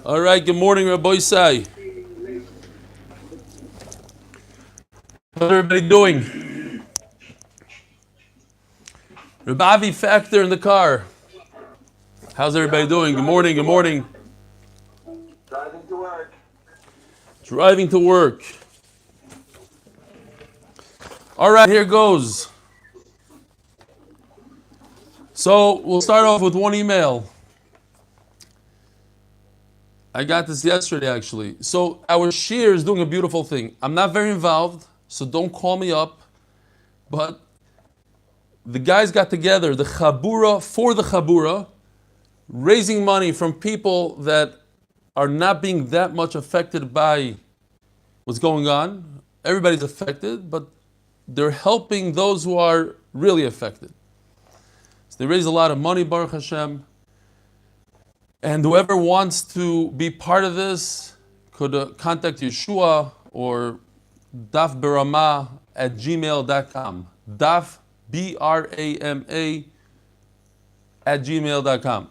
All right, good morning, Rabbi Isai. How's everybody doing? Rabbi Avi Factor in the car. How's everybody doing? Good morning, good morning. Driving to work. Driving to work. All right, here goes. So we'll start off with one email. I got this yesterday, actually. So our shir is doing a beautiful thing. I'm not very involved, so don't call me up. But the guys got together, the Chabura, for the Chabura, raising money from people that are not being that much affected by what's going on. Everybody's affected, but they're helping those who are really affected. So they raise a lot of money, Baruch Hashem. And whoever wants to be part of this could contact Yeshua or dafberama@gmail.com. Daf, B-R-A-M-A, @gmail.com.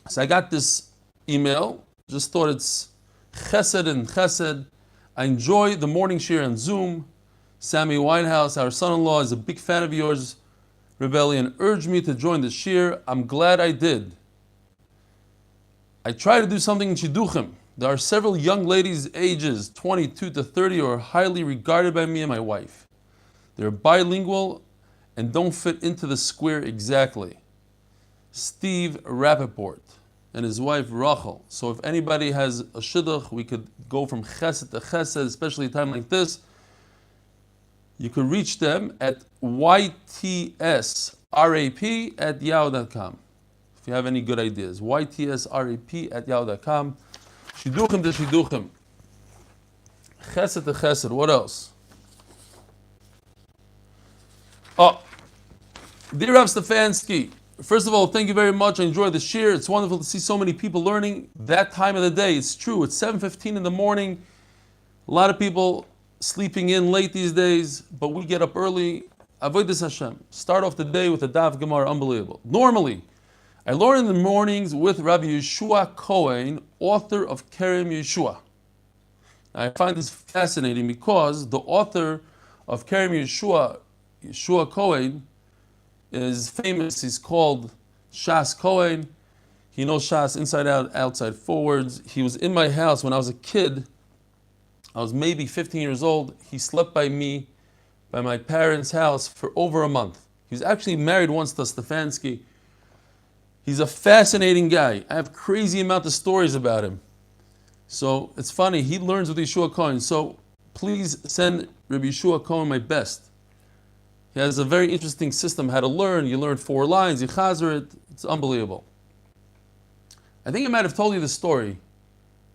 So I got this email, just thought it's chesed and chesed. I enjoy the morning share on Zoom. Sammy Winehouse, our son-in-law, is a big fan of yours, Rebellion, urged me to join the shir. I'm glad I did. I try to do something in Shidduchim. There are several young ladies ages 22 to 30 who are highly regarded by me and my wife. They're bilingual and don't fit into the square exactly. Steve Rappaport and his wife Rachel. So if anybody has a shidduch, we could go from chesed to chesed, especially a time like this. You could reach them at ytsrap@yahoo.com. If you have any good ideas, ytsrap@yahoo.com. Shidduchim to shidduchim. Chesed to chesed. What else? Oh, dear Rav Stefansky, first of all, thank you very much. I enjoy the shir. It's wonderful to see so many people learning that time of the day. It's true. It's 7:15 in the morning. A lot of people sleeping in late these days, but we get up early. Avodas Hashem. Start off the day with a Daf Gemara. Unbelievable. Normally, I learn in the mornings with Rabbi Yeshua Cohen, author of Kerem Yeshua. I find this fascinating because the author of Kerem Yeshua, Yeshua Cohen, is famous. He's called Shas Cohen. He knows Shas inside out, outside forwards. He was in my house when I was a kid. I was maybe 15 years old. He slept by me, by my parents' house for over a month. He was actually married once to Stefansky. He's a fascinating guy. I have crazy amount of stories about him. So it's funny, he learns with Yeshua Cohen. So please send Rabbi Yeshua Cohen my best. He has a very interesting system how to learn. You learn 4 lines, you Hazara it. It's unbelievable. I think I might have told you the story.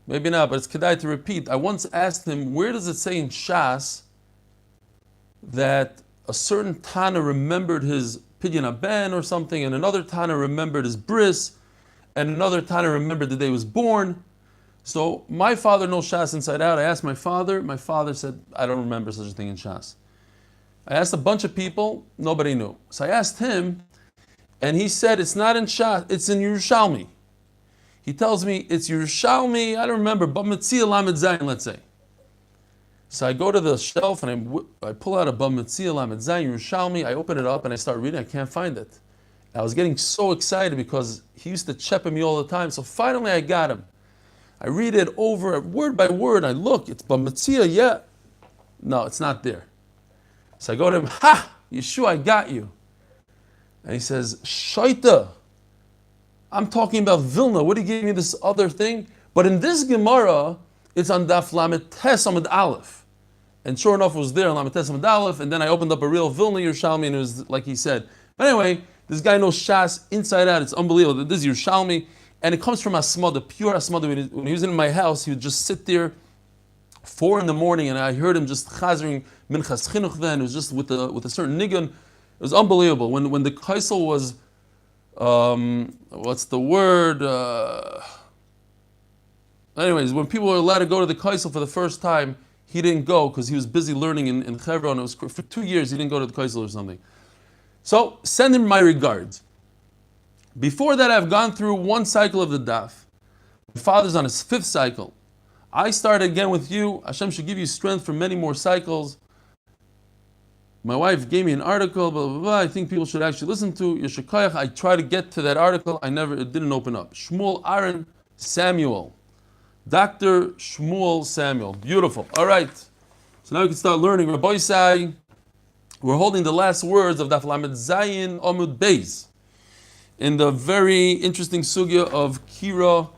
Maybe not, but it's kedai to repeat. I once asked him, where does it say in Shas that a certain Tana remembered his Pidyon Aben or something, and another Tana remembered his bris, and another Tana remembered the day he was born. So my father knows Shas inside out. I asked my father said, I don't remember such a thing in Shas. I asked a bunch of people, nobody knew. So I asked him, and he said, it's not in Shas, it's in Yerushalmi. He tells me, it's Yerushalmi, I don't remember, but Metzia Lamed Zayin, let's say. So I go to the shelf and I pull out a Bam Metzia Lamed Zayin, Yerushalmi, I open it up and I start reading, I can't find it. I was getting so excited because he used to chepe me all the time, so finally I got him. I read it over, word by word, I look, it's Bam Metzia, yeah. No, it's not there. So I go to him, ha, Yeshua, I got you. And he says, Shaita, I'm talking about Vilna, what do you give me this other thing? But in this Gemara, it's on Daf Lamed Tes Amud Aleph. And sure enough, it was there on Lamed Tes Amud Aleph, and then I opened up a real Vilna Yerushalmi, and it was like he said. But anyway, this guy knows Shas inside out, it's unbelievable. This is Yerushalmi, and it comes from Asma, the pure Asma. When he was in my house, he would just sit there 4 in the morning, and I heard him just chazering Minchas Chinuch then. It was just with a certain nigun. It was unbelievable. When the Kaisel was, what's the word? Anyways, when people were allowed to go to the Kaisel for the first time, he didn't go because he was busy learning in Hebron. It was for 2 years he didn't go to the Kaisel or something. So send him my regards. Before that, I've gone through one cycle of the daf. My father's on his 5th cycle. I started again with you. Hashem should give you strength for many more cycles. My wife gave me an article, blah, blah, blah. I think people should actually listen to. Yeshakayach, I tried to get to that article. It didn't open up. Shmuel Aaron Samuel. Dr. Shmuel Samuel. Beautiful. All right. So now we can start learning. Rabbi Isai, we're holding the last words of Daf Lamed Zayin Amud Beis in the very interesting sugya of Kira.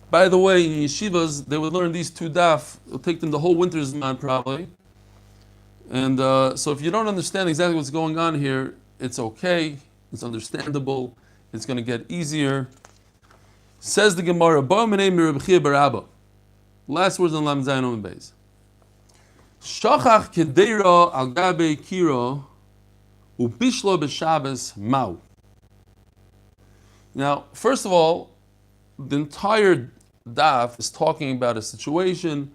By the way, in yeshivas, they would learn these 2 daf. It'll take them the whole winter's man probably. And so if you don't understand exactly what's going on here, it's okay. It's understandable. It's going to get easier. Says the Gemara, last words on Lam Zayin Amud Beis. Shachach kedeira al gabe kiro ubishlo b'Shabbos mau. Now, first of all, the entire daf is talking about a situation.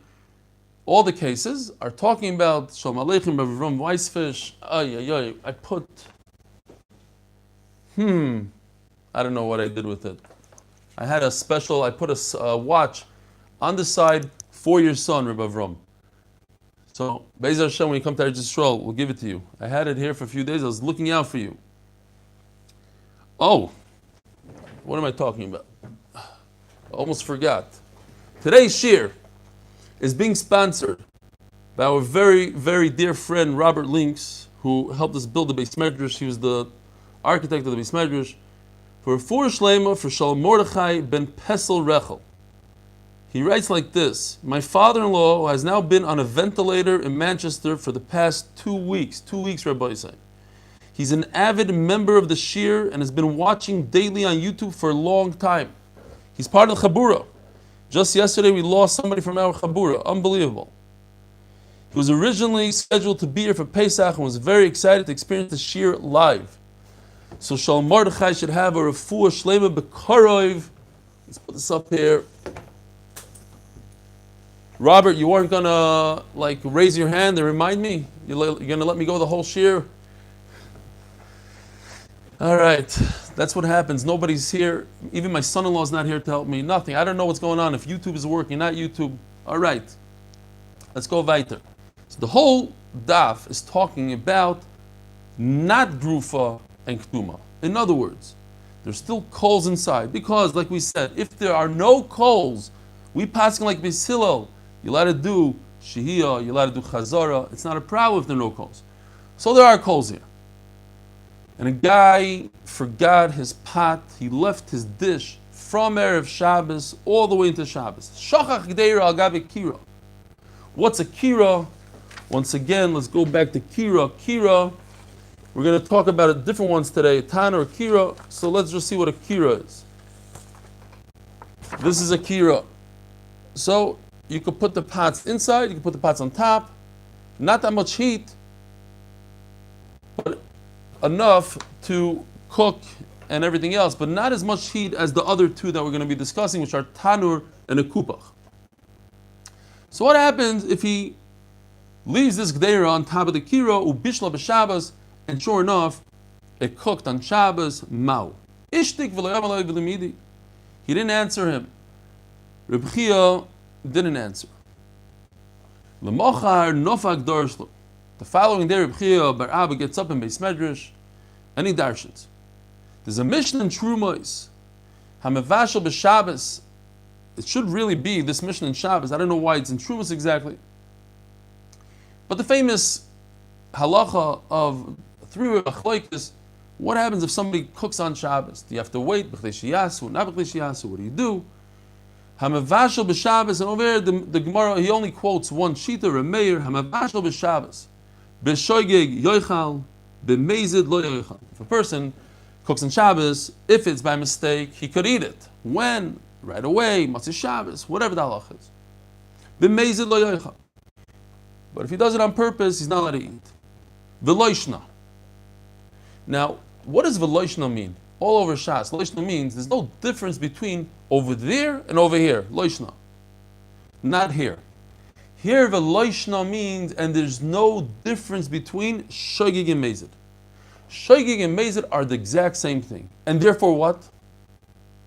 All the cases are talking about Shalom Aleichem, Ravram Weissfish. I put. I don't know what I did with it. I had a special. I put a watch on the side for your son, Rabbi Avram. So, Be'ez Hashem, when you come to Eretz Yisrael, we'll give it to you. I had it here for a few days. I was looking out for you. Oh, what am I talking about? I almost forgot. Today's shir is being sponsored by our very, very dear friend Robert Links, who helped us build the Beis Medrash. He was the architect of the Beis Medrash. For Refuah Shlema for Shalom Mordechai ben Pesel Rechel. He writes like this: my father-in-law, who has now been on a ventilator in Manchester for the past 2 weeks, 2 weeks, Rabbi Isai. He's an avid member of the shir and has been watching daily on YouTube for a long time. He's part of the Chabura. Just yesterday we lost somebody from our Chabura. Unbelievable. He was originally scheduled to be here for Pesach and was very excited to experience the shir live. So Shalom Mordechai should have a refuah shlema b'karov. Let's put this up here. Robert, you weren't gonna raise your hand and remind me? You're gonna let me go the whole shir? All right, that's what happens. Nobody's here. Even my son-in-law is not here to help me. Nothing. I don't know what's going on. If YouTube is working, not YouTube. All right, let's go weiter. So the whole daf is talking about not grufa and ktuma. In other words, there's still coals inside because, like we said, if there are no coals, we passing like Beis Hillel. You're allowed to do shehiyah. You're allowed to do Hazara. It's not a problem if there are no coals. So there are coals here. And a guy forgot his pot. He left his dish from Erev Shabbos all the way into Shabbos. Shachach gdeira al gabe kira. What's a kira? Once again, let's go back to kira. Kira, we're going to talk about different ones today, Tana or kira. So let's just see what a kira is. This is a kira. So you could put the pots inside, you could put the pots on top. Not that much heat, but enough to cook and everything else, but not as much heat as the other 2 that we're going to be discussing, which are tanur and a kupach. So what happens if he leaves this gdeira on top of the kira, ubishla b'Shabbos, and sure enough, it cooked on Shabbos, mau. Ishtik v'loyam v'limidi. He didn't answer him. Reb Chia didn't answer. L'mochar nofak darshlu. The following day, Reb Chia bar Abba gets up in Beis Medrash and he darshans. There's a Mishnah in Trumos, Hamevashel b'Shabbos. It should really be this Mishnah in Shabbos. I don't know why it's in Trumos exactly. But the famous halacha of 3 Halakhic, what happens if somebody cooks on Shabbos? Do you have to wait? B'chdei sheyasu, not b'chdei sheyasu. What do you do? Hamevashel b'Shabbos, and over here the Gemara, he only quotes one shita, Remeir, Hamevashel b'Shabbos, b'shoigeg yoichal, b'meizid lo yoichal. If a person cooks on Shabbos, if it's by mistake, he could eat it. When? Right away, Matzah Shabbos, whatever the halach is. B'meizid lo yoichal. But if he does it on purpose, he's not allowed to eat. V'loishna. Now, what does v'loishna mean? All over Shas, loishna means there's no difference between over there and over here. Loishna. Not here. Here, v'loishna means, and there's no difference between shoigig and mezid. Shoigig and mezid are the exact same thing. And therefore what?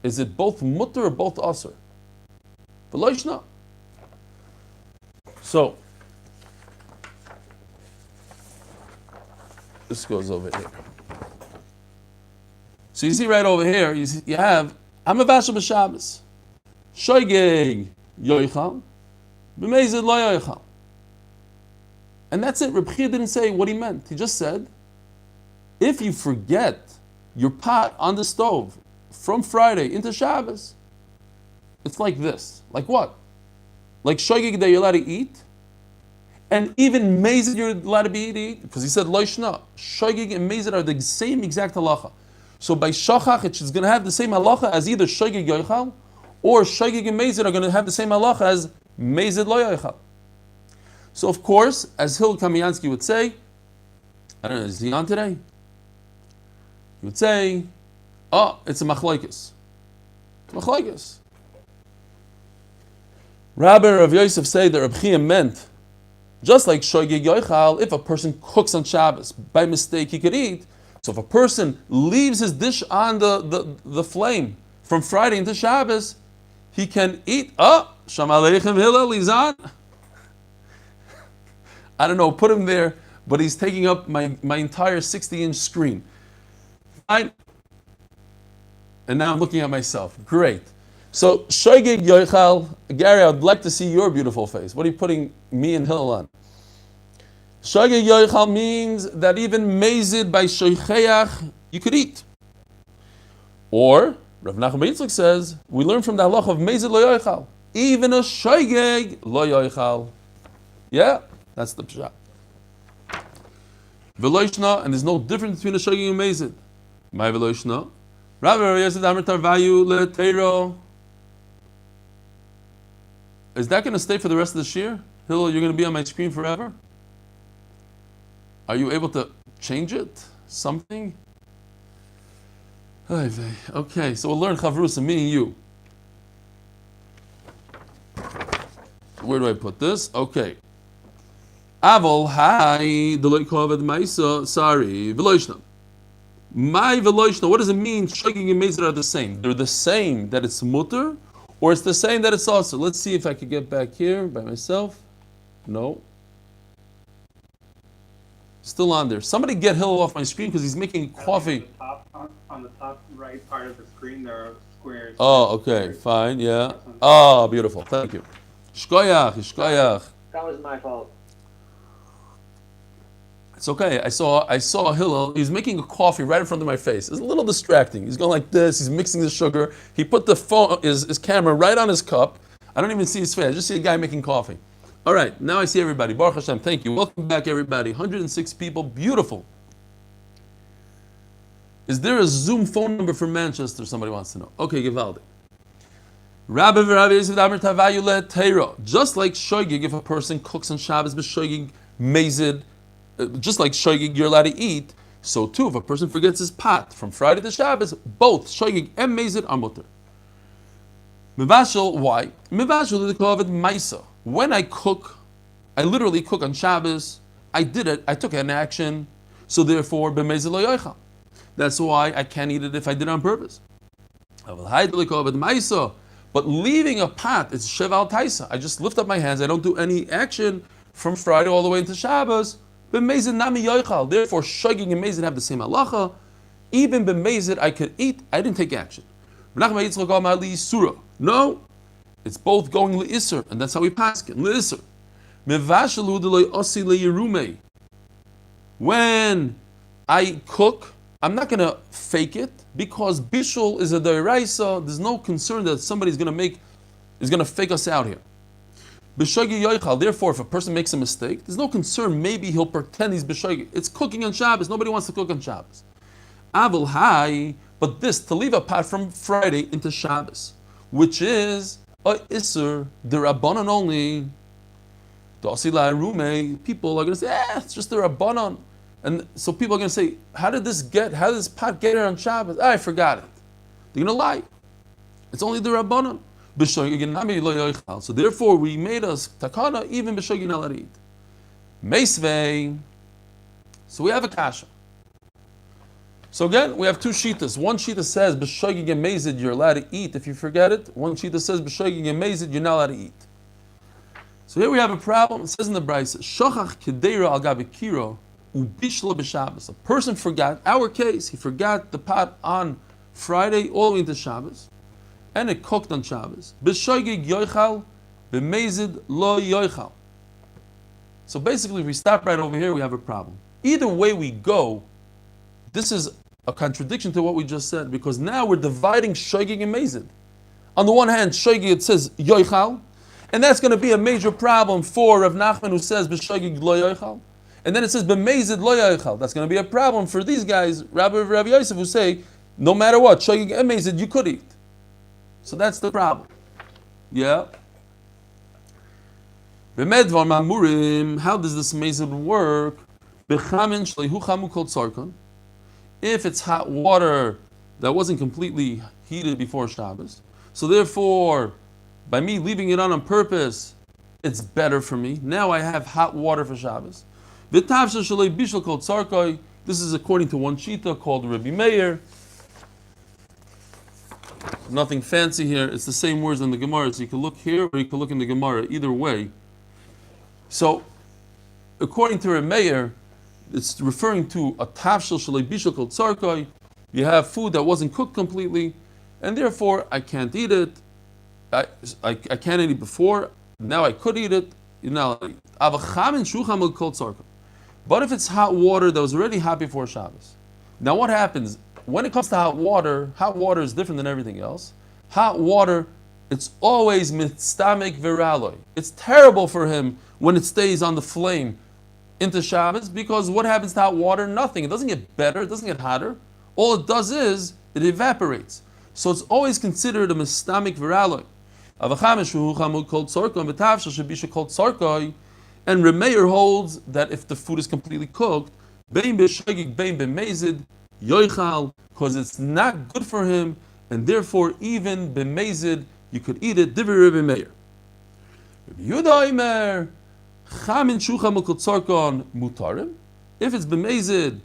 Is it both mutter or both asr? V'loishna. So, this goes over here. So you see right over here, you have, I'm a Vasha B'Shabbos. Shoygeg yoichal, b'meizid lo yoichal. And that's it. Reb Chia didn't say what he meant. He just said, if you forget your pot on the stove from Friday into Shabbos, it's like this. Like what? Like shoygeg that you're allowed to eat, and even meizid you're allowed to be eat, because he said lo shna. Shoygeg and meizid are the same exact halacha. So by shachach, it's going to have the same halacha as either shoygeg yoichal, or shoygeg and meizid are going to have the same halacha as meizid lo yoichal. So of course, as Hillel Kamiansky would say, I don't know, is he on today? He would say, oh, it's a machlokes. Machlokes. Rabbi Rav Yosef say that Reb Chia meant, just like shoygeg yoichal, if a person cooks on Shabbos, by mistake he could eat. So if a person leaves his dish on the flame from Friday into Shabbos, he can eat. Oh, Sham Aleichem Hillel, he's on. I don't know, put him there, but he's taking up my entire 60-inch screen. Fine. And now I'm looking at myself. Great. So, shoygeg yoichal, Gary, I'd like to see your beautiful face. What are you putting me and Hillel on? Shoygeg yoichal means that even meizid by shoycheach, you could eat. Or, Rav Nachman Yitzchak says, we learn from the halacha of meizid lo yoichal. Even a shoygeg lo yoichal. Yeah, that's the pshat. V'loishna, and there's no difference between a shoygeg and meizid. My v'loishna. Rabbi Yosef Amar Tarvayu le'teiro. Is that going to stay for the rest of the shir? Hillel, you're going to be on my screen forever? Are you able to change it? Something? Okay, so we'll learn Chavrusa, me and you. Where do I put this? Okay. Avol, hi, Deloy Kovad Maisa, sorry, Veloishna. My Veloishna, what does it mean? Shoygeg and meizid are the same. They're the same that it's mutter, or it's the same that it's also. Let's see if I could get back here by myself. No. Still on there. Somebody get Hillel off my screen because he's making coffee. On the top right part of the screen, there are squares. Oh, okay, fine, yeah. Oh, beautiful. Thank you. Shkoyach, shkoyach. That was my fault. It's okay. I saw Hillel. He's making a coffee right in front of my face. It's a little distracting. He's going like this. He's mixing the sugar. He put the phone, his camera right on his cup. I don't even see his face. I just see a guy making coffee. All right, now I see everybody. Baruch Hashem, thank you. Welcome back, everybody. 106 people, beautiful. Is there a Zoom phone number for Manchester? Somebody wants to know. Okay, Givaldi. Rabbi Yosef Amar Tarvayu le'teiro. Just like shoygeg, if a person cooks on Shabbos, b'shoygeg meizid, just like shoygeg you're allowed to eat, so too, if a person forgets his pot from Friday to Shabbos, both shoygeg and meizid are mutter. Mevashel, why? Mevashel is called maisa. When I cook, I literally cook on Shabbos. I did it. I took an action. So therefore, b'meizid lo yoichal. That's why I can't eat it if I did it on purpose. But leaving a pot, it's sheval taisa. I just lift up my hands. I don't do any action from Friday all the way into Shabbos. B'meizid nami yoichal. Therefore, shoygeg and meizid have the same halacha. Even b'meizid I could eat. I didn't take action. No, it's both going le'isr, and that's how we pass it. Le'isr. When I cook, I'm not going to fake it, because bishul is a deraisa. There's no concern that somebody's going to fake us out here. Therefore, if a person makes a mistake, there's no concern. Maybe he'll pretend he's b'shogi. It's cooking on Shabbos. Nobody wants to cook on Shabbos. Avil hai, but this, to leave a pot from Friday into Shabbos, which is a isur derabbanan only. People are going to say, it's just the rabbanan. And so people are going to say, how did this pot get here on Shabbos? I forgot it. They're going to lie. It's only the rabbanan. So therefore, we made us takana even b'shogin alarit. Meisvei. So we have a kasha. So again, we have two shitas. One shita says b'shoigig and mezid you're allowed to eat if you forget it. One shita says b'shoigig and mezid you're not allowed to eat. So here we have a problem. It says in the Brayse, shochach kedeira al gabi kiro ubishla b'Shabbos. A person forgot. Our case, he forgot the pot on Friday all the way into Shabbos, and it cooked on Shabbos. B'shoigig yoichal, b'mezid lo yoichal. So basically, if we stop right over here, we have a problem. Either way we go, this is a contradiction to what we just said, because now we're dividing shoigig and mezid. On the one hand, shoigig it says yoichal, and that's going to be a major problem for Rav Nachman who says b'shoigig lo yoichal, and then it says b'mezid lo yoichal. That's going to be a problem for these guys, Rabbi Rav Yosef, who say no matter what, shoigig and mezid you could eat. So that's the problem. Yeah. B'medvar ma'murim, how does this mezid work? B'chamin shleihu chamu kol tzarkon. If it's hot water that wasn't completely heated before Shabbos, so therefore, by me leaving it on purpose, it's better for me. Now I have hot water for Shabbos. This is according to one shita called Rabbi Meir. Nothing fancy here. It's the same words in the Gemara. So you can look here or you can look in the Gemara. Either way. So, according to Rabbi Meir, it's referring to a tafshel shalei bishul called tzarkoi. You have food that wasn't cooked completely, and therefore I can't eat it. I can't eat it before. Now I could eat it. But if it's hot water that was already hot before Shabbos, now what happens when it comes to hot water? Hot water is different than everything else. Hot water, it's always mitztamek viraloi. It's terrible for him when it stays on the flame into Shabbos, because what happens to hot water? Nothing. It doesn't get better. It doesn't get hotter. All it does is it evaporates. So it's always considered a mistamik viraloi. And Remeir holds that if the food is completely cooked, because it's not good for him, and therefore even b'mezid you could eat it. Divrei Rebbe Meir. If it's b'mezid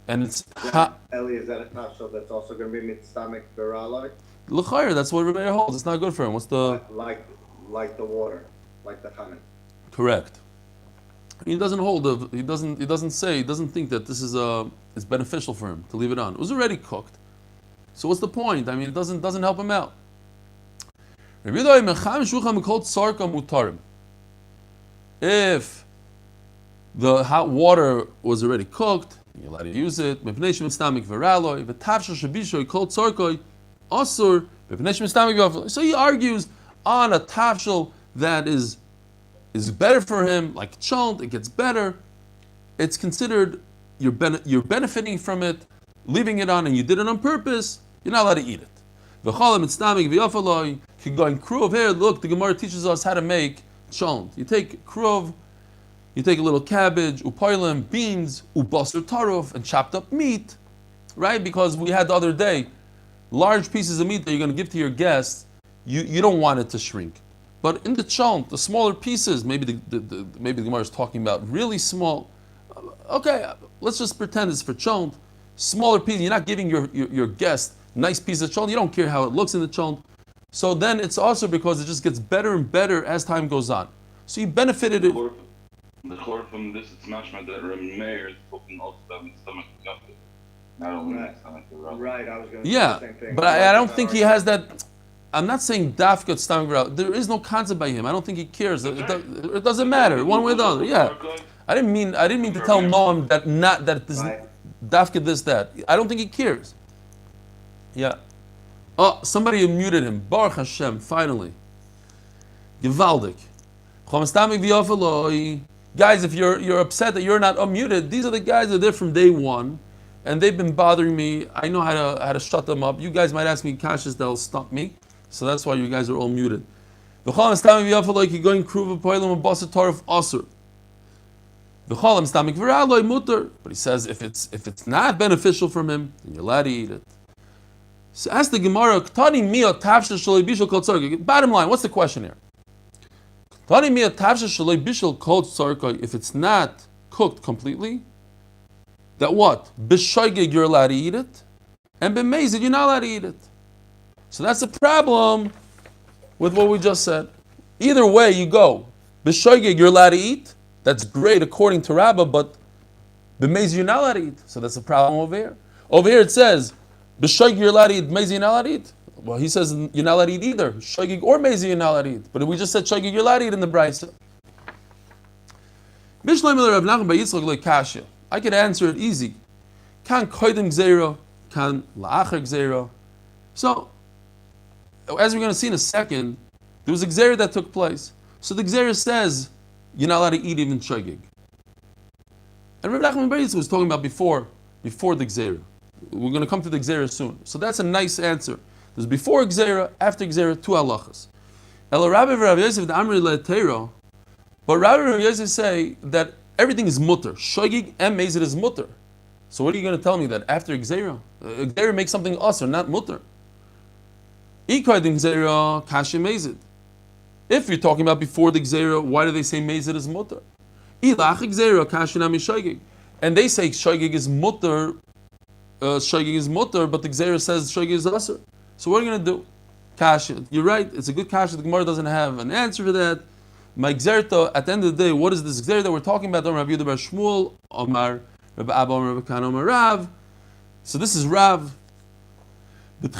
and it's hot, Eli, is that a tafshel that's also going to be mitzvamic viraloi? l'chayr, that's what Rebbe holds. It's not good for him. What's the like the water, like the chametz? correct? He doesn't hold. He doesn't say. He doesn't think that this is it's beneficial for him to leave it on. It was already cooked. So what's the point? I mean, it doesn't help him out. If the hot water was already cooked, you're allowed to use it. So he argues on a tafshel that is better for him, like chalt, it gets better. It's considered you're benefiting from it, leaving it on, and you did it on purpose. You're not allowed to eat it. Going kruv here. Look, the Gemara teaches us how to make chalt. You take kruv, you take a little cabbage, upoilim, beans, ubasar taruf, and chopped up meat, right? Because we had the other day, large pieces of meat that you're going to give to your guests, you don't want it to shrink. But in the chalt, the smaller pieces, maybe the Gemara is talking about really small. Okay, let's just pretend it's for chalt. Smaller piece. You're not giving your guest nice piece of chalt. You don't care how it looks in the chalt. So then it's also because it just gets better and better as time goes on. So you benefited it. The core from this, it's mashma that Rameir is talking also about stomach justice. Not only stomach irrelevant. Right, I was going to say Yeah, the same thing. but I don't think he has that. I'm not saying dafka stomach irrelevant. There is no concept by him. I don't think he cares. It doesn't matter one way or the other. Yeah, I didn't mean to tell Noam that this dafka this that. I don't think he cares. Yeah. Oh, somebody muted him. Baruch Hashem. Finally. Gewaldig. Guys, if you're upset that you're not unmuted, these are the guys that are there from day one, and they've been bothering me. I know how to shut them up. You guys might ask me kashas, they'll stop me. So that's why you guys are all muted. But he says if it's not beneficial from him, then you're allowed to eat it. So ask the Gemara, bottom line, what's the question here? If it's not cooked completely, that what? B'shoigeg, you're allowed to eat it. and b'mezid, you're not allowed to eat it. So that's the problem with what we just said. Either way you go, b'shoigig you're allowed to eat. That's great according to Rabbah, but b'mezid you're not allowed to eat. So that's the problem over here. Over here it says, b'shoigig you're allowed to eat, b'mezid you're not allowed to eat. Well, he says you're not allowed to eat either. Shoigig or mezid you're not allowed to eat. But we just said shoigig you're allowed to eat in the brayso. I could answer it easy. Kan koidim gzeiro, kan la'acher gzeiro. So, as we're going to see in a second, there was a gzeira that took place. So the gzeira says you're not allowed to eat even shoigig. And Rabbi Nachman ben Yitzchak was talking about before the gzeira. We're going to come to the gzeira soon. So that's a nice answer. There's before Gzeira, after Gzeira, two halachas. El Rabbi Rav Yosef the Amri le'teiro, but Rabbi Rav Yosef say that everything is mutter. Shoigig and mezid is mutter. So what are you going to tell me that after Gzeira? Gzeira makes something usher, not mutter. Ikoidim Gzeira, kashi mezid. If you're talking about before the Gzeira, why do they say mezid is mutter? Ilach Gzeira, kashi nami shoigig. And they say shoigig is mutter, but the Gzeira says shoigig is usher. So what are you going to do? Kasha. You're right, it's a good kasha. The Gemara doesn't have an answer for that. My gzerta, at the end of the day, what is this gzer that we're talking about? Rabbi Yehuda bar Shmuel, Omar, Rabbi Abba, Rabbi Kana, Omar Rav. So this is Rav. In the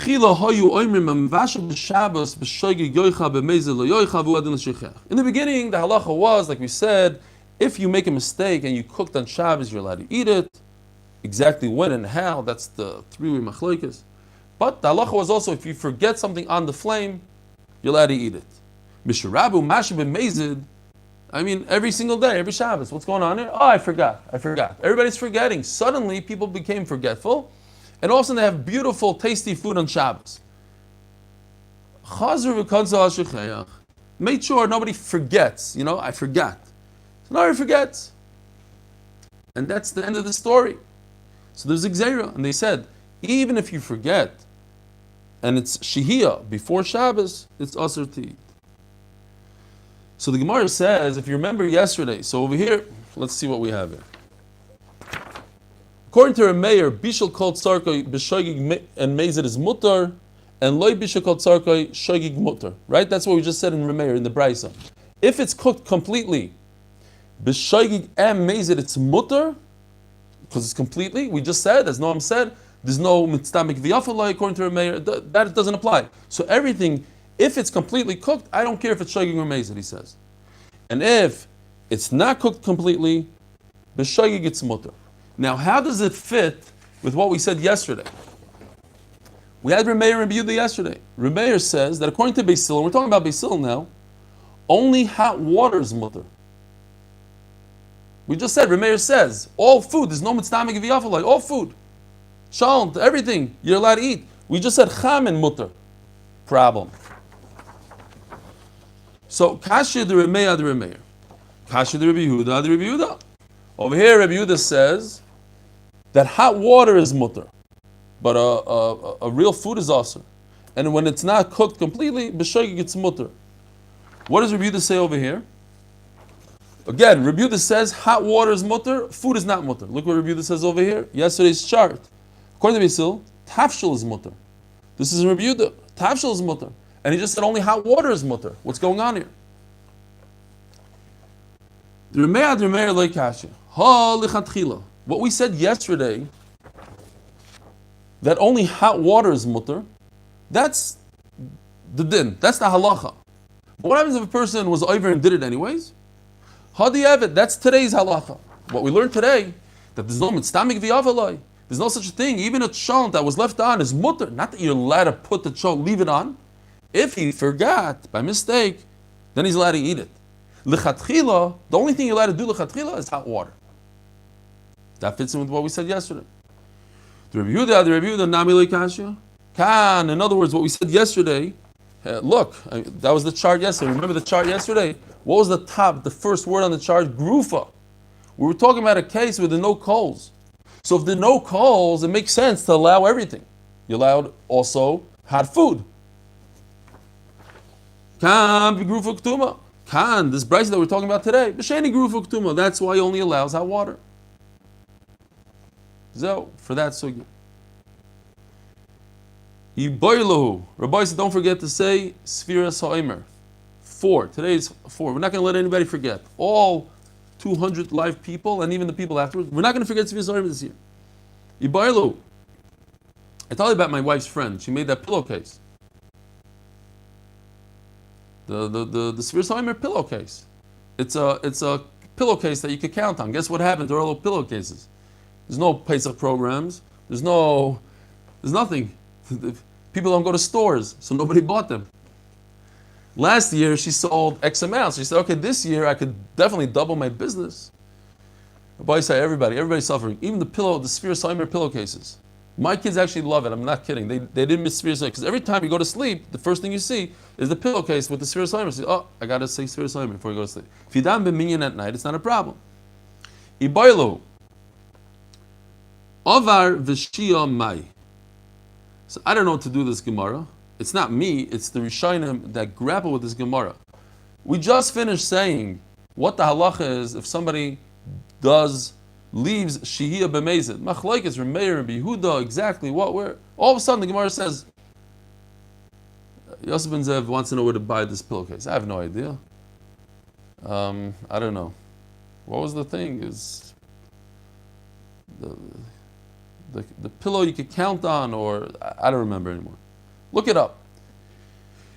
beginning, the halacha was, like we said, if you make a mistake and you cooked on Shabbos, you're allowed to eat it. Exactly when and how, that's the three-way machlokes. But the halacha was also, if you forget something on the flame, you're allowed to eat it. Mishrabu Masha b'mezid. I mean, every single day, every Shabbos. What's going on here? Oh, I forgot. Everybody's forgetting. Suddenly, people became forgetful, and all of a sudden they have beautiful, tasty food on Shabbos. Make sure nobody forgets. I forgot. So nobody forgets. And that's the end of the story. So there's a gzeira, and they said, even if you forget, and it's shehiyah before Shabbos, it's asur to eat. So the Gemara says, if you remember yesterday, so over here, let's see what we have here. According to Rameir, bishul kol tzarkoi b'shoigig and mezid is mutar, and loy bishul kol tzarkoi shoigig mutar. Right? That's what we just said in Rameir, in the Brisa. If it's cooked completely, b'shoigig and mezid, it's mutar, because it's completely, we just said, as Noam said, there's no mitztamik v'yafalai according to Rameir, that doesn't apply. So everything, if it's completely cooked, I don't care if it's shoigig or mezid, he says. And if it's not cooked completely, b'shoigig it's mutar. Now, how does it fit with what we said yesterday? We had Rameir and Yehuda yesterday. Rameir says that according to Beis Hillel, we're talking about Beis Hillel now, only hot water is mutar. We just said, Rameir says, all food, there's no mitztamik v'yafalai, all food. Shalom, everything you're allowed to eat. We just said cham and mutter. Problem. So kasha the Rameir the Rameir, kasha the Rabbi Yehuda the Rabbi Yehuda. Over here, Rabbi Yehuda says that hot water is mutter, but a real food is also. And when it's not cooked completely, b'shoigig it's mutter. What does Rabbi Yehuda say over here? Again, Rabbi Yehuda says hot water is mutter, food is not mutter. Look what Rabbi Yehuda says over here. Yesterday's chart. According to Beis Hillel, tafshil is mutter. This is Rabbi Yehuda. Tafshil is mutter. And he just said only hot water is mutter. What's going on here? The Rameir like kasha. Ha lichatchila. What we said yesterday, that only hot water is mutter, that's the din. That's the halacha. But what happens if a person was over and did it anyways? Hadi evet. That's today's halacha. What we learned today, that there's no mitztamik v'yavalai. There's no such a thing. Even a chalent that was left on is mutter. Not that you're allowed to put the chalent, leave it on. If he forgot by mistake, then he's allowed to eat it. Lichatchila, the only thing you're allowed to do lichatchila is hot water. That fits in with what we said yesterday. The Rabbi Yehuda, nami leikashia. Kan, in other words, what we said yesterday. Look, that was the chart yesterday. Remember the chart yesterday? What was the top, the first word on the chart? Grufa. We were talking about a case where there are no coals. So if there are no coals, it makes sense to allow everything. You allowed also hot food. Kan b'grufa ktuma. Kan, this brisa that we're talking about today, b'sheni grufa ktuma. That's why he only allows hot water. So for that sugya. Yiboilahu. Rabbi said, don't forget to say Sfiras Ha'omer. 4. Today is 4. We're not going to let anybody forget. All 200 live people and even the people afterwards. We're not going to forget Sfiras Ha'omer this year. Yiboilahu. I told you about my wife's friend. She made that pillowcase. The Sfiras Ha'omer pillowcase. It's a pillowcase that you could count on. Guess what happened to our little pillowcases? There's no Pesach programs. There's nothing. People don't go to stores, so nobody bought them. Last year she sold X amount. So she said, okay, this year I could definitely double my business. Rabbi said, everybody's suffering. Even the Sfiras Ha'omer pillowcases. My kids actually love it. I'm not kidding. They didn't miss Sfiras Ha'omer because every time you go to sleep, the first thing you see is the pillowcase with the Sfiras Ha'omer. So, oh, I gotta say Sfiras Ha'omer before you go to sleep. If you don't minyan at night, it's not a problem. Iboilu. Avar v'shia mai. So I don't know what to do with this Gemara. It's not me, it's the Rishonim that grapple with this Gemara. We just finished saying what the halacha is if somebody leaves Shihiyah B'mezid. Machlokes Remeir and Yehuda, exactly what, where. All of a sudden the Gemara says, Yosef ben Zev wants to know where to buy this pillowcase. I have no idea. I don't know. What was the thing? Is the pillow you could count on, or I don't remember anymore. Look it up.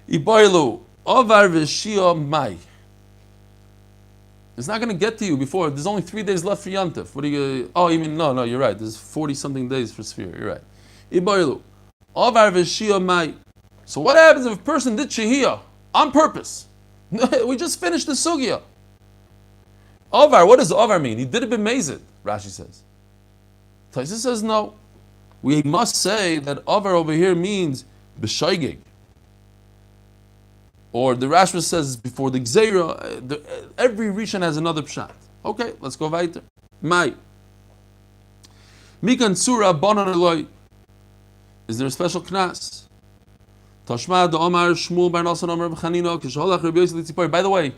Iboilu Avar v'shia mai. It's not going to get to you before. There's only 3 days left for Yantif. What are you? Oh, you mean no? You're right. There's 40 something days for Sphere. You're right. Iboilu Avar v'shia mai. So what happens if a person did shehiyah on purpose? We just finished the sugya. Avar. What does Avar mean? He did it b'mezid. Rashi says. Taisa says no. We must say that Avar over here means b'shaygig. Or the Rashba says before the Gzeira, every Rishon has another pshat. Okay, let's go weiter. Mai. Mikan Surah Banan Eloi. Is there a special knas? Tashma the Omar Shmuel Bar Nasan Omar B'Chanino Kishalach Rabbi Yosef Litzipori. By the way,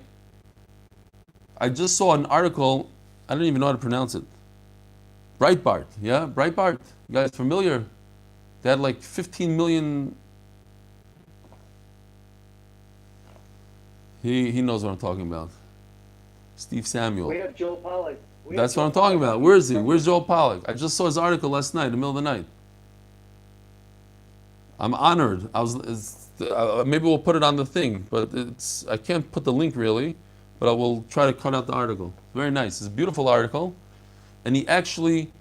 I just saw an article, I don't even know how to pronounce it. Breitbart, yeah? Breitbart. You guys familiar? They had like 15 million. He knows what I'm talking about. Steve Samuel. We have Joel Pollack. That's what I'm talking about. Where is he? Where's Joel Pollack? I just saw his article last night, in the middle of the night. I'm honored. Maybe we'll put it on the thing, but I can't put the link really, but I will try to cut out the article. Very nice. It's a beautiful article, and he actually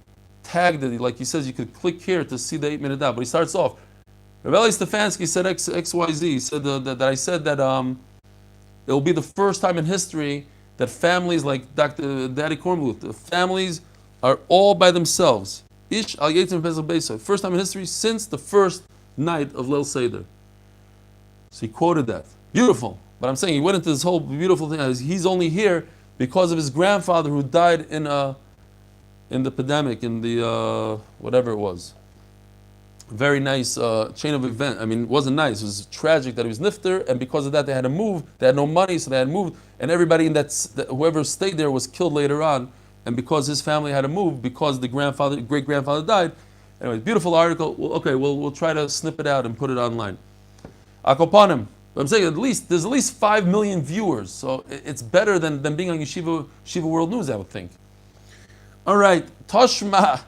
tagged it. Like he says, you could click here to see the 8-minute dot. But he starts off. Eli Stefansky said XYZ. He said that I said that it will be the first time in history that families like Dr. Daddy Kornbluth, the families are all by themselves. Ish al Yetzim Pesach Beisai. First time in history since the first night of Leil Seder. So he quoted that. Beautiful. But I'm saying he went into this whole beautiful thing. He's only here because of his grandfather who died in the pandemic, in the whatever it was. Very nice chain of event. I mean, it wasn't nice. It was tragic that he was nifter, and because of that, they had to move. They had no money, so they had moved. And everybody in whoever stayed there was killed later on. And because his family had to move, because the great grandfather died. Anyway, beautiful article. We'll try to snip it out and put it online. Akopanim. But I'm saying there's at least 5 million viewers, so it's better than being on Yeshiva World News, I would think. All right, Toshma.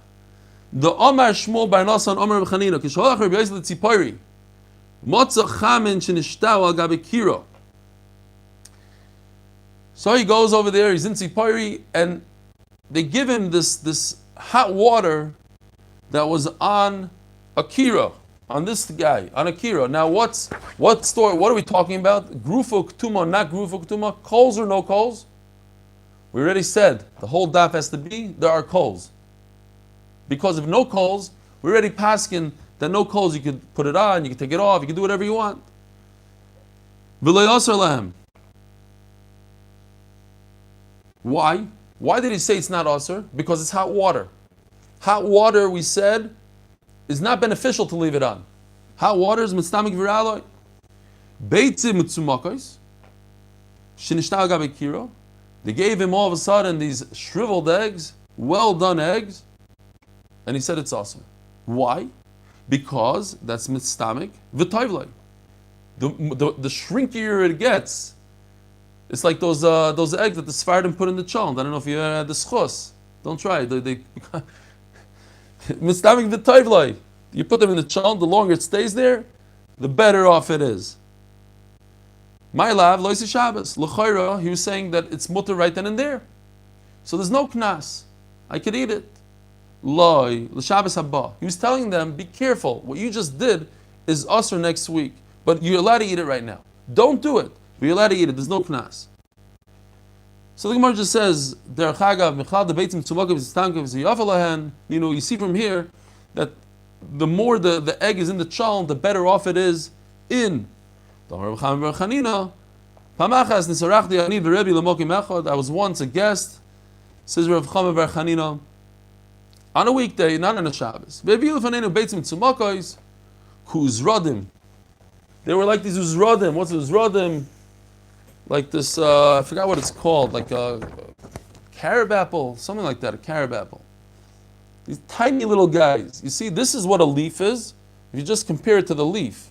The Omar Shmuel Bar Nasan Omar B'Chanino Kisholach Rabbi Yosef Litzipori Motza Chamin Shenishtau Al Gabe Kiro. So he goes over there. He's in Tzipori, and they give him this hot water that was on a kiro, on this guy, on a kiro. Now, what story? What are we talking about? Grufa Ktuma, not Grufa Ktuma. Coals or no coals? We already said the whole daf has to be there are coals. Because of no coals, we're already paskin that no coals, you could put it on, you could take it off, you can do whatever you want. Why? Why did he say it's not asr? Because it's hot water. Hot water, we said, is not beneficial to leave it on. Hot water is mitztamik viraloi. Beitzi mitzumakos. Shinishtal gabe kiro. They gave him all of a sudden these shriveled eggs, well done eggs. And he said it's awesome. Why? because that's mitztamik v'toivlai. The shrinkier it gets, it's like those eggs that the Sephardim put in the chalent. I don't know if you ever had the schos. Don't try it. They mitztamik v'toivlai. You put them in the chalent, the longer it stays there, the better off it is. My lav loisi Shabbos. L'chayra, he was saying that it's mutter right then and there. So there's no knas. I could eat it. Loi, l'Shabbos haba. He was telling them, be careful. What you just did is usher next week. But you're allowed to eat it right now. Don't do it. But you're allowed to eat it. There's no knas. So the Gemara just says, Derech Hagav, Mechal debeitzim tzumakav zistankav ziyafalahen. You see from here that the more the egg is in the chalent, the better off it is in. I was once a guest, says Rav Chama bar Chanina, on a weekday, not on a Shabbos. They were like these uzradim. What's uzradim? Like this, I forgot what it's called, like a carob apple, something like that, a carob apple. These tiny little guys. You see, this is what a leaf is. If you just compare it to the leaf.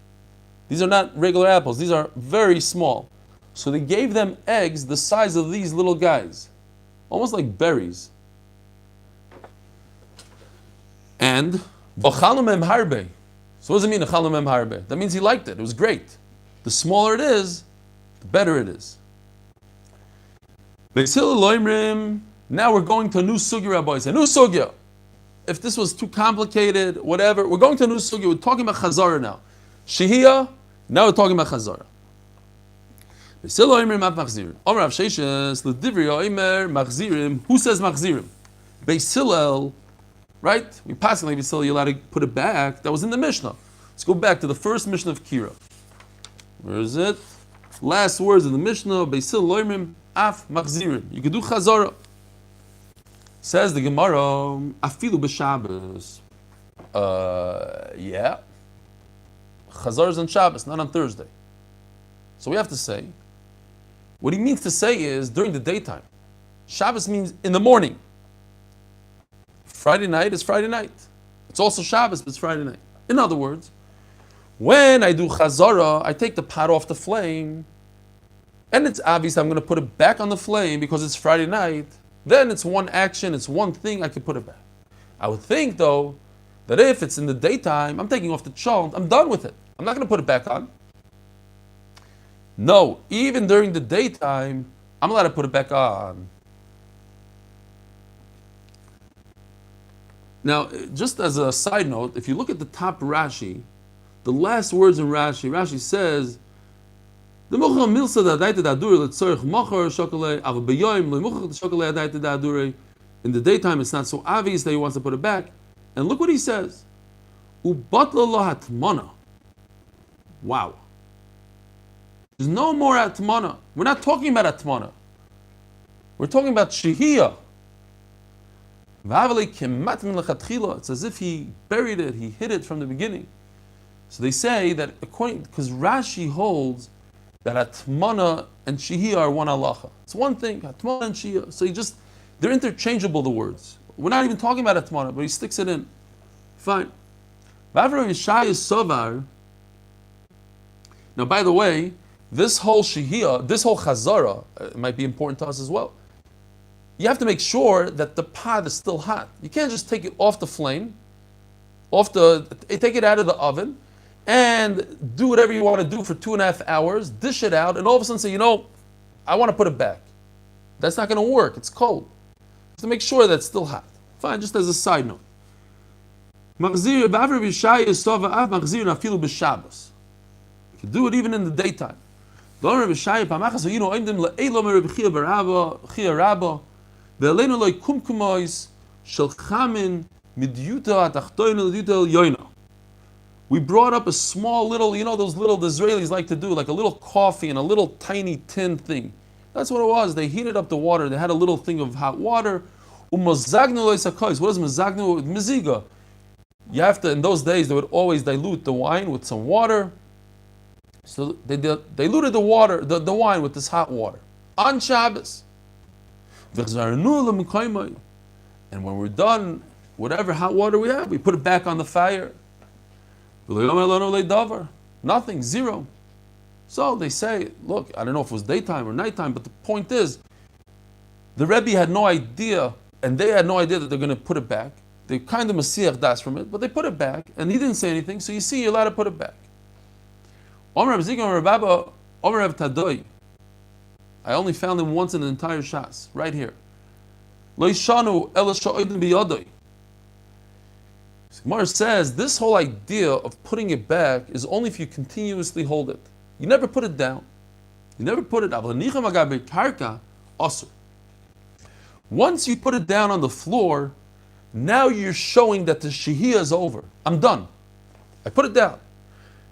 These are not regular apples. These are very small. So they gave them eggs the size of these little guys. Almost like berries. And b'chalum mem harbe. So what does it mean, b'chalum mem harbe? That means he liked it. It was great. The smaller it is, the better it is. Now we're going to a new sugya, rabbis. A new sugya. If this was too complicated, whatever, we're going to a new sugya. We're talking about Hazara now. Shehiyah, now we're talking about Hazara. Who says machzirim? Beis Hillel, right? We pass on Beis Hillel, you're allowed to put it back. That was in the Mishnah. Let's go back to the first Mishnah of Kira. Where is it? Last words of the Mishnah. Beis Hillel loimrim af machzirim. You can do Hazara. Says the Gemara, afilu b'Shabbos. Yeah. Hazara is on Shabbos, not on Thursday. So we have to say, what he means to say is during the daytime. Shabbos means in the morning. Friday night is Friday night. It's also Shabbos, but it's Friday night. In other words, when I do Hazara, I take the pot off the flame, and it's obvious I'm going to put it back on the flame because it's Friday night. Then it's one action, it's one thing, I can put it back. I would think, though, that if it's in the daytime, I'm taking off the chalent, I'm done with it. I'm not going to put it back on. No, even during the daytime, I'm allowed to put it back on. Now, just as a side note, if you look at the top Rashi, the last words in Rashi, Rashi says, in the daytime, it's not so obvious that he wants to put it back. And look what he says. Wow. There's no more atmana. We're not talking about atmana. We're talking about shehiyah. It's as if he buried it, he hid it from the beginning. So they say that because Rashi holds that atmana and shehiyah are one halacha. It's one thing, atmana and shehiyah. So they're interchangeable, the words. We're not even talking about atmana, but he sticks it in. Fine. Now, by the way, this whole shehiyah, this whole chazara, it might be important to us as well. You have to make sure that the pot is still hot. You can't just take it off the flame, take it out of the oven, and do whatever you want to do for 2.5 hours, dish it out, and all of a sudden say, I want to put it back. That's not going to work. It's cold. You have to make sure that it's still hot. Fine, just as a side note. You can do it even in the daytime. We brought up a small little, those little the Israelis like to do, like a little coffee in a little tiny tin thing. That's what it was. They heated up the water. They had a little thing of hot water. What is mazagnu? Miziga. You have to, in those days, they would always dilute the wine with some water. So they diluted the wine with this hot water on Shabbos. And when we're done, whatever hot water we have, we put it back on the fire. Nothing, zero. So they say, look, I don't know if it was daytime or nighttime, but the point is, the Rebbe had no idea, and they had no idea that they're going to put it back. They kind of masiach das from it, but they put it back, and he didn't say anything, so you see, you're allowed to put it back. Omer Reb Zika, Omer Reb Abba, Omer Reb Tadoi. I only found him once in the entire Shas, right here. Lo yishanu ela sha'odin biyadoi. Gemara says this whole idea of putting it back is only if you continuously hold it. You never put it down. You never put it down. Once you put it down on the floor, now you're showing that the shehiyah is over. I'm done. I put it down.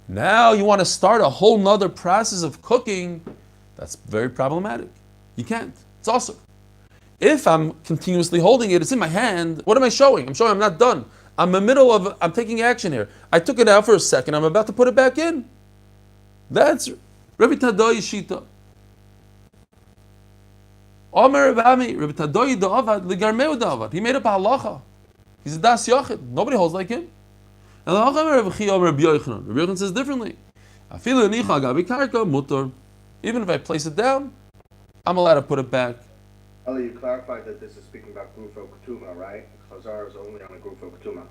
Now you want to start a whole nother process of cooking. That's very problematic. You can't. It's also. If I'm continuously holding it, it's in my hand. What am I showing? I'm showing I'm not done. I'm in the middle of, I'm taking action here. I took it out for a second. I'm about to put it back in. That's Rabbi Tadoi Shita. Omer Rabbi Tadoi da'avad ligarmeu da'avad. He made up a halacha. He's a das yachid. Nobody holds like him. And the halacha Rabbi Chia Rabbi Yochanan. Rabbi Yochanan says differently. Afilu nicha gabi karka mutar. Even if I place it down, I'm allowed to put it back. Eli, you clarified that this is speaking about Grufo Ketuma, right? Hazara is only on a Grufo Ketuma,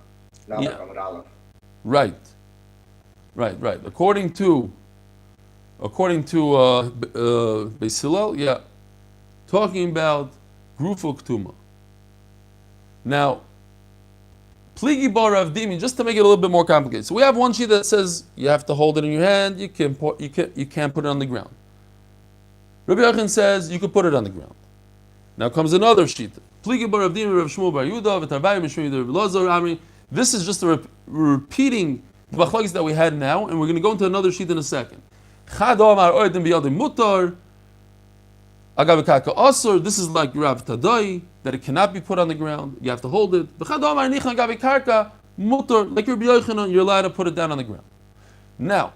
not like on Aleph. Right. According to Beis Hillel, yeah, talking about Grufo Ketuma. Now, Pligi Bar Rav Dimi, just to make it a little bit more complicated. So we have one sheet that says you have to hold it in your hand. You can't put it on the ground. Rabbi Yochanan says you could put it on the ground. Now comes another sheet. This is just repeating the machlokes that we had now, and we're going to go into another sheet in a second. This is like Rav Tadoi, that it cannot be put on the ground. You have to hold it. Like Rabbi Yochanan, you're allowed to put it down on the ground. Now,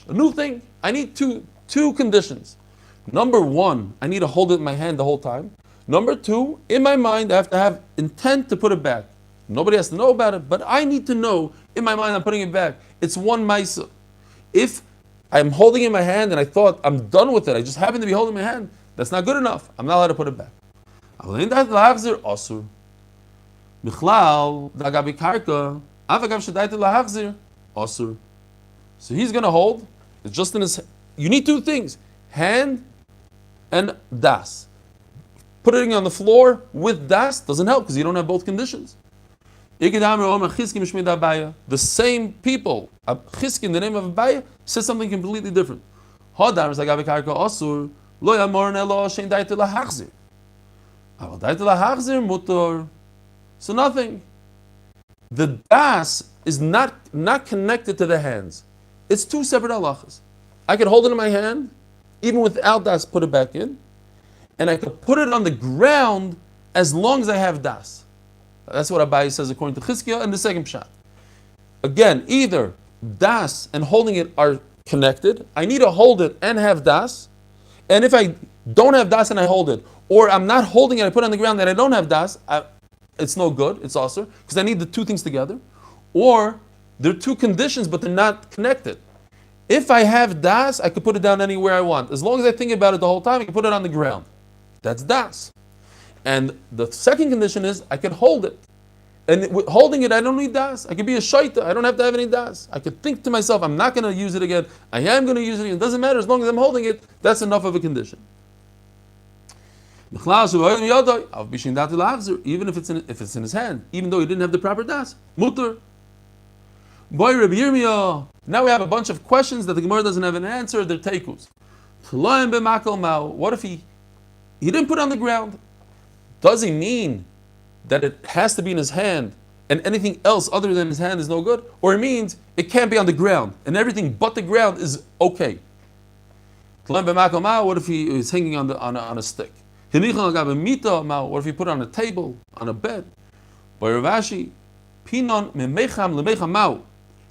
a new thing. I need two conditions. Number one, I need to hold it in my hand the whole time. Number two, in my mind, I have to have intent to put it back. Nobody has to know about it, but I need to know in my mind I'm putting it back. It's one maisa. If I'm holding it in my hand and I thought I'm done with it, I just happen to be holding my hand, that's not good enough. I'm not allowed to put it back. So he's going to hold. It's just in his. You need two things: hand and das. Putting it on the floor with das doesn't help because you don't have both conditions. The same people, Chizki in the name of Abaya, says something completely different. So nothing. The das is not connected to the hands. It's two separate halachas. I could hold it in my hand, even without das, put it back in, and I could put it on the ground as long as I have das. That's what Abaye says according to Chizkiah and the second pshat. Again, either das and holding it are connected. I need to hold it and have das. And if I don't have das and I hold it, or I'm not holding it, I put it on the ground and I don't have das, it's no good. It's also because I need the two things together. Or there are two conditions, but they're not connected. If I have das, I could put it down anywhere I want. As long as I think about it the whole time, I can put it on the ground. That's das. And the second condition is I can hold it. And with holding it, I don't need das. I could be a shaita. I don't have to have any das. I could think to myself, I'm not going to use it again. I am going to use it again. It doesn't matter. As long as I'm holding it, that's enough of a condition. Even if it's in his hand, even though he didn't have the proper das. Mutter. Boy, Rabbi Yirmiyah. Now we have a bunch of questions that the Gemara doesn't have an answer. They're teikus. What if he didn't put it on the ground? Does he mean that it has to be in his hand and anything else other than his hand is no good? Or it means it can't be on the ground and everything but the ground is okay? What if he is hanging on a stick? What if he put it on a table, on a bed?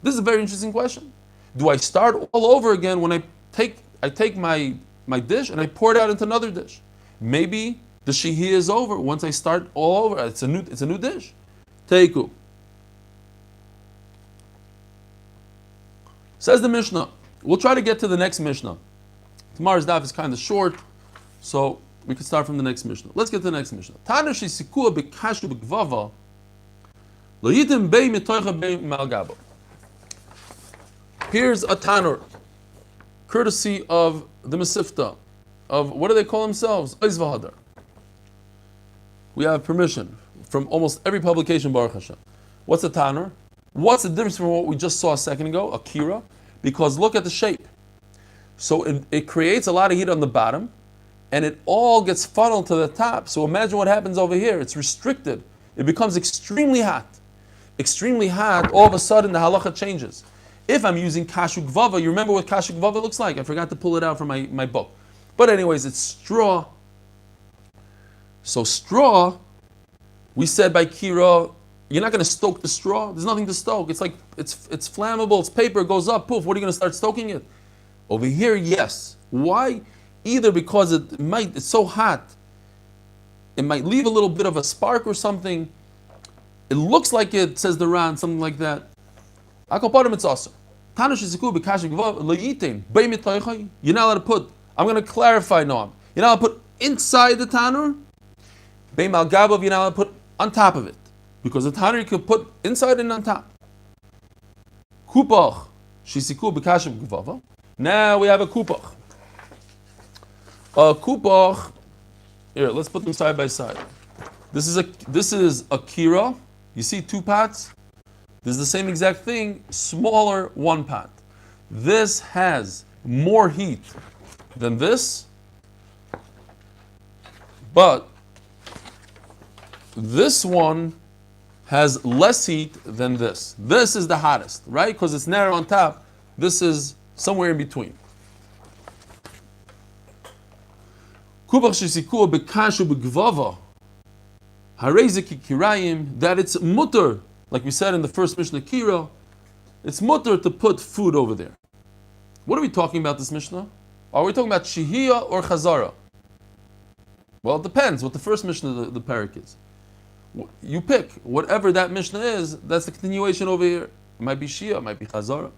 This is a very interesting question. Do I start all over again when I take my dish and I pour it out into another dish? Maybe the shihiyah is over. Once I start all over, it's a new dish. Teiku. Says the Mishnah. We'll try to get to the next Mishnah. Tomorrow's daf is kind of short, so we can start from the next Mishnah. Let's get to the next Mishnah. Tana shesikua bekashu begvava lo yitim bei mitoicha bei malgabo. Here's a tanur, courtesy of the Mesifta, of what do they call themselves? Oizvahadar. We have permission from almost every publication, Baruch Hashem. What's a tanur? What's the difference from what we just saw a second ago, a kira? Because look at the shape. So it creates a lot of heat on the bottom, and it all gets funneled to the top. So imagine what happens over here. It's restricted. It becomes extremely hot. Extremely hot, all of a sudden the halacha changes. If I'm using kashu gvava, you remember what kashu gvava looks like? I forgot to pull it out from my book. But anyways, it's straw. So straw, we said by kira, you're not going to stoke the straw. There's nothing to stoke. It's like, it's flammable, it's paper, it goes up, poof, what are you going to start stoking it? Over here, yes. Why? Either because it's so hot, it might leave a little bit of a spark or something. It looks like it, says the Ran, something like that. You're not allowed to put, I'm going to clarify now. You're not allowed to put inside the tanur. You're not allowed to put on top of it. Because the tanur you could put inside and on top. Now we have a kupach. A kupach, here, let's put them side by side. This is a kira. You see two pots? This is the same exact thing, smaller one pot. This has more heat than this, but this one has less heat than this. This is the hottest, right? Because it's narrow on top. This is somewhere in between. That it's mutter, like we said in the first Mishnah Kira, it's mutter to put food over there. What are we talking about this Mishnah? Are we talking about Shihiyah or Hazara? Well, it depends what the first Mishnah, the parak is. You pick. Whatever that Mishnah is, that's the continuation over here. It might be Shia, it might be Hazara.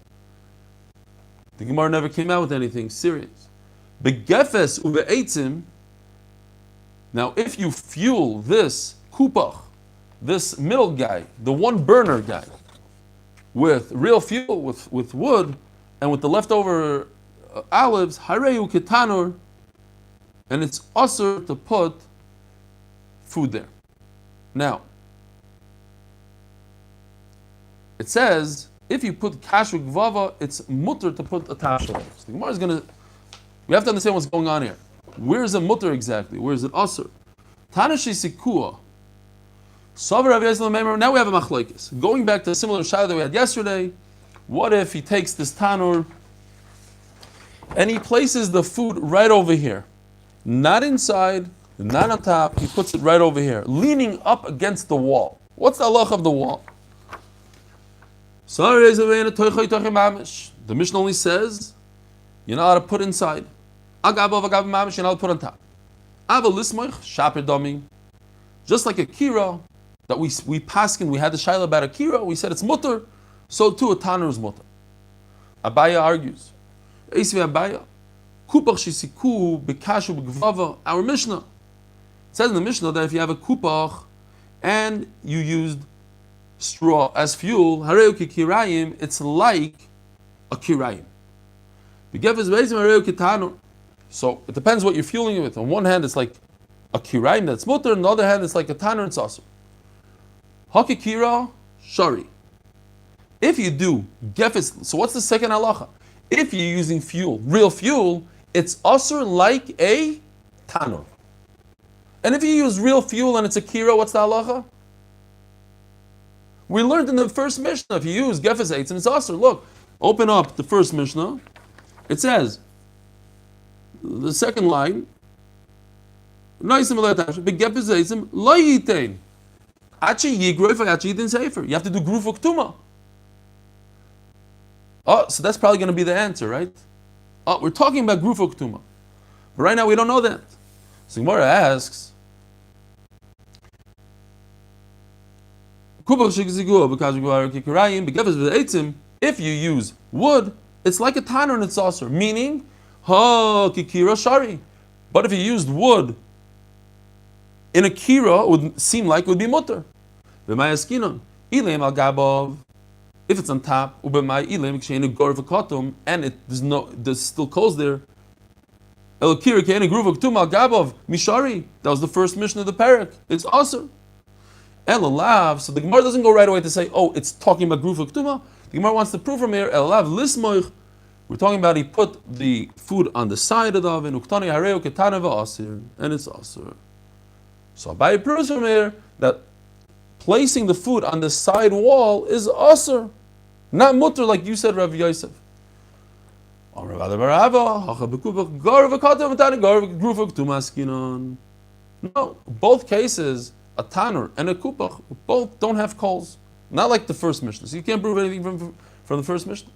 The Gemara never came out with anything serious. Begefes uve'etzim. Now, if you fuel this kupach, this middle guy, the one burner guy, with real fuel, with wood, and with the leftover olives, hareu ketanur, and it's asur to put food there. Now, it says, if you put kashu gvava, it's mutter to put a tasha there. So the Gemara is going to, we have to understand what's going on here. Where is the mutter exactly? Where is it asur? Tanashi sikua. Now we have a machlokes. Going back to a similar shayla that we had yesterday, what if he takes this tanur and he places the food right over here? Not inside, not on top, he puts it right over here, leaning up against the wall. What's the halach of the wall? The Mishnah only says, you're not allowed to put inside. You're not allowed to put on top. Just like a kira, that we paskin, we had the shayla about a kira, we said it's mutter, so too a tanur is mutter. Abaya argues. Our Mishnah says in the Mishnah that if you have a kupach and you used straw as fuel, it's like a kirayim. So it depends what you're fueling it with. On one hand, it's like a kirayim that's mutter, on the other hand, it's like a tanur and sasur. Hakikira shari. If you do gefes, so what's the second halacha? If you're using fuel, real fuel, it's asur like a tanur. And if you use real fuel and it's a kira, what's the halacha? We learned in the first Mishnah, if you use gefes eitz and it's asur. Look, open up the first Mishnah. It says, the second line, you have to do gruf uktuma. Oh, so that's probably going to be the answer, right? Oh, we're talking about gruf uktuma. But right now we don't know that. So Gemara asks, If you use wood, it's like a tanner and it's also meaning ha kikira shari. But if you used wood in a kira, it would seem like it would be mutter. If it's on top, and there's still coals there. That was the first mission of the parak. It's awesome. Elalav. So the Gemara doesn't go right away to say, oh, it's talking about grufa ktuma. The Gemara wants to prove from here. Elalav lismoich. We're talking about he put the food on the side of the oven. Uktani hareu ketaneva asir, and it's asir. So Abaye proves from here that placing the food on the side wall is asir, not mutter like you said, Rav Yosef. No, both cases, a tanner and a kupach, both don't have coals. Not like the first Mishnah. So you can't prove anything from the first Mishnah.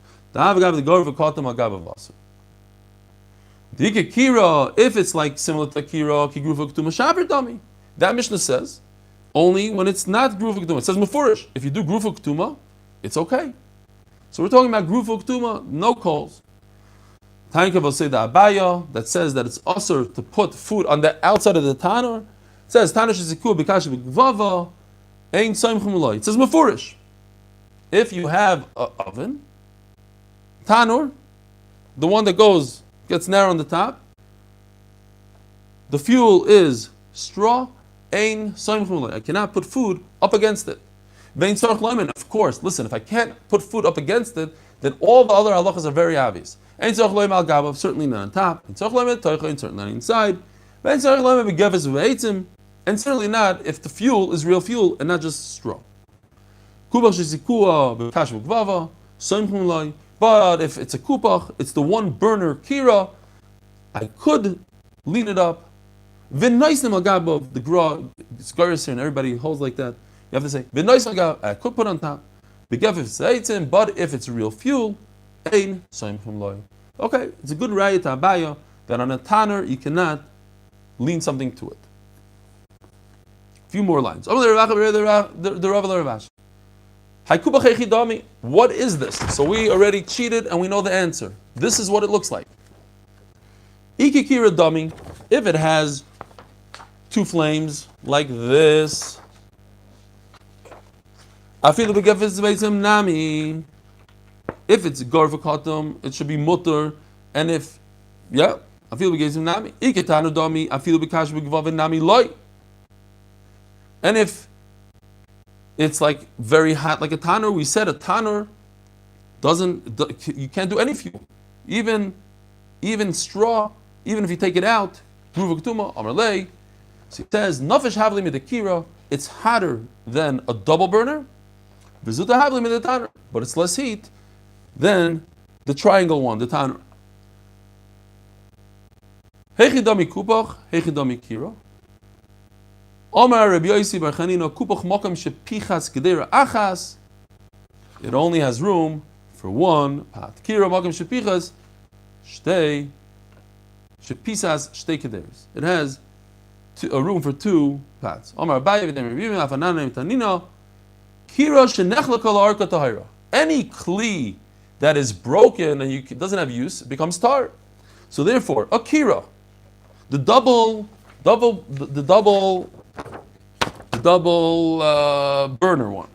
If it's like similar to kira, ki grufa ktuma shaber dami. That Mishnah says only when it's not grufa ktuma. It says mefurish. If you do grufa ktuma, it's okay. So we're talking about grufa ktuma, no coals. Tanka will say the Abaya that says that it's usher to put food on the outside of the tanner. It says tanner shiziku b'kashi b'gvava ein soimchum loy. It says mefurish. If you have an oven, tanner, the one that gets narrow on the top, the fuel is straw, ein soimchum loy. I cannot put food up against it. Vein tzarich lemon. Of course, listen, if I can't put food up against it, then all the other halachas are very obvious. Ein tzarich lemon al gabav, certainly not on top. Ein tzarich lemon toicha, certainly not inside. Vein tzarich lemon begefes v'eitzim, and certainly not if the fuel is real fuel and not just straw. Kupach shizikua b'kash b'gvava, soimchum loy. But if it's a kupach, it's the one burner kira, I could lean it up. V'noisnim al gabav, the Sgaris here, and everybody holds like that. You have to say, v'noisnim al gabav, I could put on top. Begefes v'eitzim, but if it's real fuel, ein soimchum loy. Okay, it's a good raya to Abaya that on a tanner you cannot lean something to it. A few more lines. What is this? So we already cheated and we know the answer. This is what it looks like. Ikikira dami, if it has two flames like this, afilu begefes v'eitzim nami. If it's garvakatum, it should be mutter, and if, I feel begazim nami. Iketanu dami, I feel bekash begvavin nami loy. And if it's like very hot, like a tanner, we said a tanner you can't do any fuel, even straw, even if you take it out. Gruvaktuma amarlei. So it says nafesh havli midakira. It's hotter than a double burner. Vizuta havli midatanner, but it's less heat than the triangle one, the tanner. Hechidami kupach, hechidami kira. Omar Rabbi Yosi bar Chanina kupach mokam shepichas gedera achas. It only has room for one pot. Kira mokam shepichas shtei shepisas shtei kederas. It has a room for two pots. Omar Abaye v'dem Rebbe afanana tanina kira shenechlek al arka tahira. Any kli that is broken and doesn't have use, it becomes tar. So therefore, akira, the double burner one.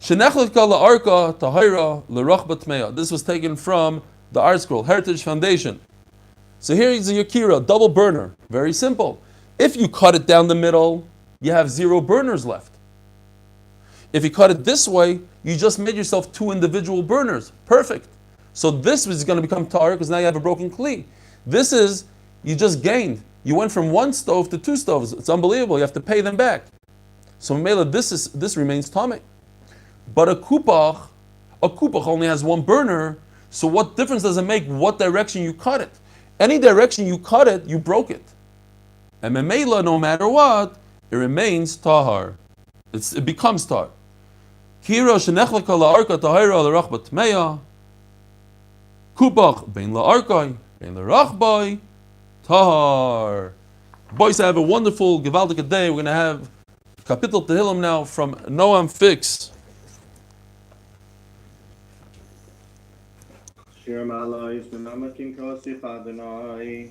Shenechlet kala arka tahira lerachba tmeya. This was taken from the Art Scroll Heritage Foundation. So here is a akira, double burner. Very simple. If you cut it down the middle, you have 0 burners left. If you cut it this way, you just made yourself 2 individual burners. Perfect. So this is going to become tar because now you have a broken kli. This is, you just gained. You went from 1 stove to 2 stoves. It's unbelievable. You have to pay them back. So Mela, this remains tamei. But a kupach only has 1 burner. So what difference does it make what direction you cut it? Any direction you cut it, you broke it. And Mela, no matter what, it remains tahar. It becomes tar. Kira shenechleka la'arka tahira l'rachba tmeya. Kupach bein la'arkai bein l'rachbai tahar. Boys, have a wonderful gewaldige day. We're going to have Kapitel Tehillim now from Noam Fix. Shir Ma'alois B'Mamakim Kosich Adonai.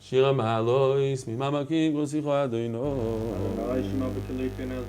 Shira Ma'alois Mimamakim Grosicho Adonai. Adonai Shema B'Kelikin El